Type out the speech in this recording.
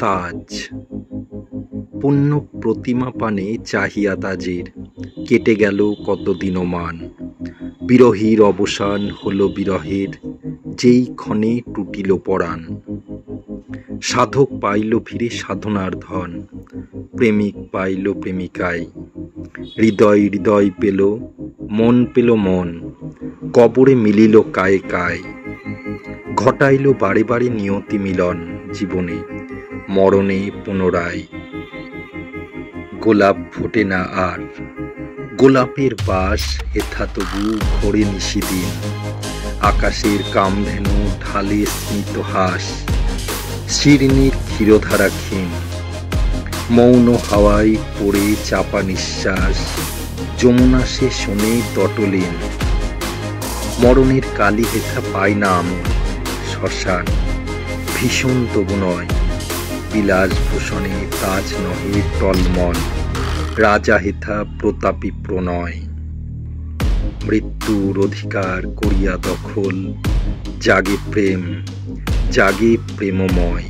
তাজ পুণ্য প্রতিমা পানে চাহিয়া তাজের কেটে গেল কতদিন মান। বিরহীর অবসান হলো বিরহের, যেই ক্ষণে টুটিল পরাণ। সাধক পাইল ফিরে সাধনার ধন, প্রেমিক পাইল প্রেমিকায়। হৃদয় হৃদয় পেল, মন পেল মন, কবরে মিলিল কায়ে কায়। ঘটাইল বারে বারে নিয়তি মিলন, জীবনে মরণে পুনরায়। গোলাপ ফোটে না আর, গোলাপের বাস হেথা তবু ঘোরে নিশিদিন। আকাশের কামধেনু ঢালে স্মিত হাস, শিরনির ক্ষীরধারা ক্ষীণ। মৌন হাওয়ায় পড়ে চাপা নিঃশ্বাস, যমুনা সে শোনে তটলীন। মরণের কালি হেথা পায় না আমল, শ্মশান ভীষণ তবু নয়। বিলাসভূষণে তাজ নহে টলমল, রাজা হেথা প্রতাপী প্রণয়। মৃত্যুর অধিকার করিয়া দখল, জাগে প্রেম, জাগে প্রেমময়।